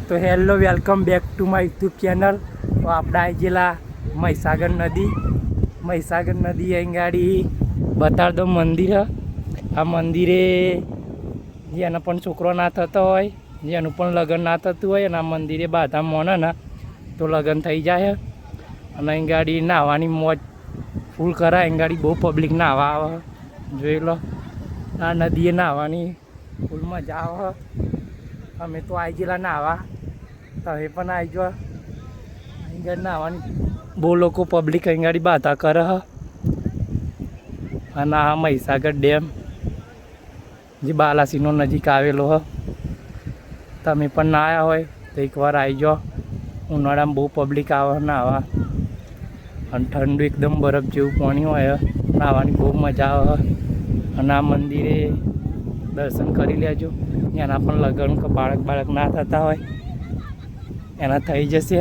તો hello welcome back to my YouTube channel. તો આપણે આવી ગયેલા મહીસાગર નદી અહીં ગાડી બતાડ દો મંદિર. આ મંદિરે જેનો પણ છોકરો ના થતો હોય, જેનું પણ લગ્ન ના થતું હોય અને આ મંદિરે બાધા મોને ને તો લગ્ન થઈ જાય. અને અહીં ગાડી નાહવાની મોજ ફૂલ કરાય. અહીં ગાડી બહુ પબ્લિક નાહવા આવે, જોઈ લો. આ નદીએ નાહવાની ફૂલ મજા આવે. અમે તો આવી ગયેલા નાહવા, તમે પણ આવી જાઓ. અહીં ગાડી નાહવાની બહુ લોકો પબ્લિક અહીં ગાડી બાધા કરે. અને આ મહીસાગર ડેમ જે બાલાસીનો નજીક આવેલો હ. તમે પણ ના આવ્યા હોય તો એકવાર આવી જાઓ. ઉનાળામાં બહુ પબ્લિક આવે નાહવા, અને ઠંડુ એકદમ બરફ જેવું પાણી હોય, નાહવાની બહુ મજા આવે. અને આ મંદિરે દર્શન કરી લેજો. એના પણ લગ્ન કે બાળક ના થતા હોય એના થઈ જશે,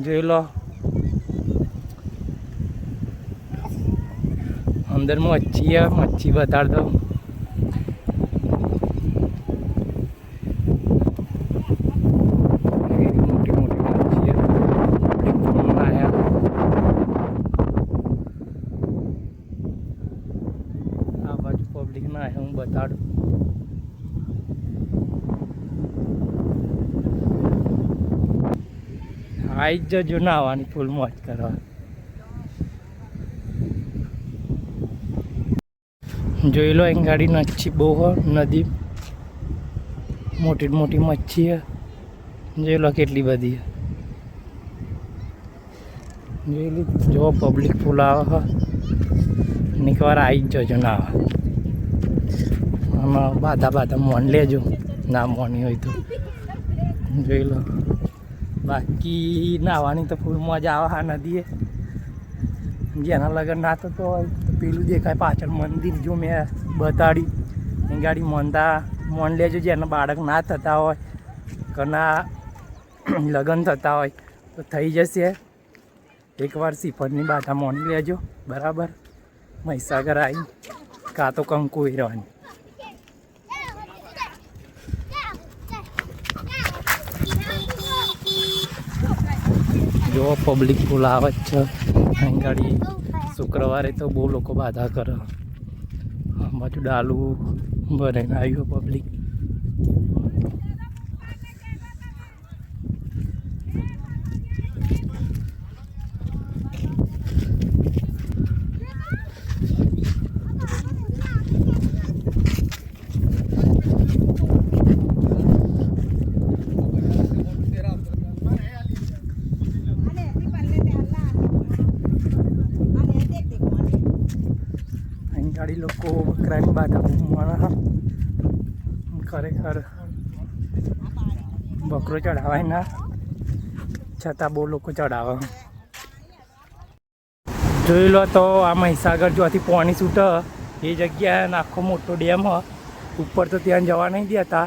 જોઈ લો. અંદર મચ્છી બતાડ દો. પબ્લિક ના હું બતાડું. આવી જ જજો નાહવાની ફૂલ મોજ કરવા. જોઈ લો અહીં ગાડી મચ્છી બહુ હોય, નદી મોટી મચ્છી હે. જોઈ લો કેટલી બધી જોઈ લીધું. જો પબ્લિક ફૂલ આવે ને એકવાર આવી જ જજો નાહવા. આમાં બાધા મોન લેજો, ના મોની હોય તો. જોઈ લો. બાકી નાહવાની તો ફૂલ મજા આવે. આ નદીએ જેના લગન ના થતો હોય તો પેલું દેખાય પાછળ મંદિર, જો મેં બતાડી. એ ગાડી મોન લેજો. જેના બાળક ના થતા હોય કે ના લગ્ન થતા હોય તો થઈ જશે. એકવાર શ્રીફળની બાધા મોની લેજો, બરાબર. મહીસાગર આવી કાં તો કંકુ હીરવાની. જો પબ્લિક ફૂલ આવે જ છે અહીં ગાડી. શુક્રવારે તો બહુ લોકો બાધા કરે. બાજુ ડાલું ભરાઈને આવ્યું પબ્લિક. ગાડી લોકો બકરાની બાધા માણા ખરેખર બકરો ચડાવાય ના, છતાં બહુ લોકો ચડાવે. જોઈ લો. તો આ મહીસાગર જોથી પાણી છૂટે એ જગ્યાએ આખો મોટો ડેમ હ. ઉપર તો ત્યાં જવા નહીં દેતા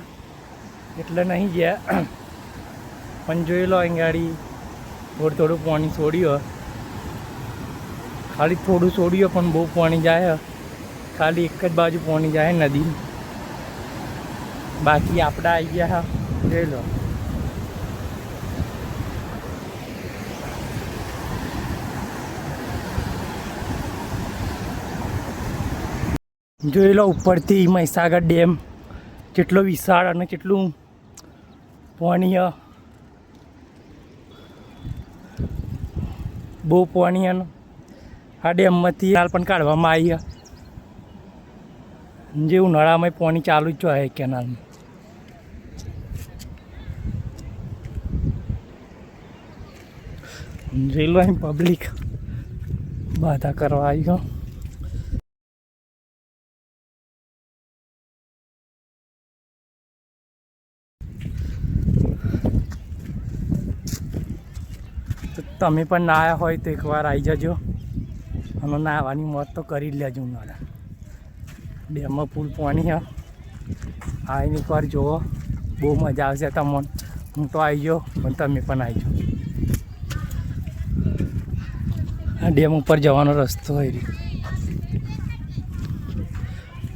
એટલે નહીં ગયા. પણ જોઈ લો અહીં ગાડી થોડું પાણી છોડ્યું. ખાલી થોડું છોડ્યું પણ બહુ પાણી જાય. ખાલી એક જ બાજુ પાણી જાય નદી. બાકી આપણે આવી ગયા. જોઈ લો. જોઈ લો ઉપરથી મહીસાગર ડેમ કેટલો વિશાળ અને કેટલું પાણી. બહુ પાણી. આ ડેમમાંથી હાલ પણ કાઢવામાં આવી. જે ઉનાળામાં પાણી ચાલુ જ હોય કેનાલમાં. જોઈ લો અહીં પબ્લિક બાધા કરવા આવી ગયો. તો તમે પણ ના આવ્યા હોય તો એકવાર આવી જજો અને નાહવાની મોજ તો કરી જ લેજો. ઉનાળા ડેમમાં ફૂલ પાણી છે. આવીને એકવાર જુઓ, બહુ મજા આવશે તમને. હું તો આવી જાઉં પણ તમે પણ આવી જાઓ. આ ડેમ ઉપર જવાનો રસ્તો હોય રહ્યો.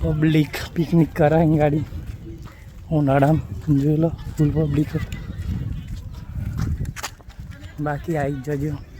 પબ્લિક પિકનિક કરે અહીં ગાડી. ઉનાળામાં જોઈ લો ફૂલ પબ્લિક. બાકી આવી જ જજો.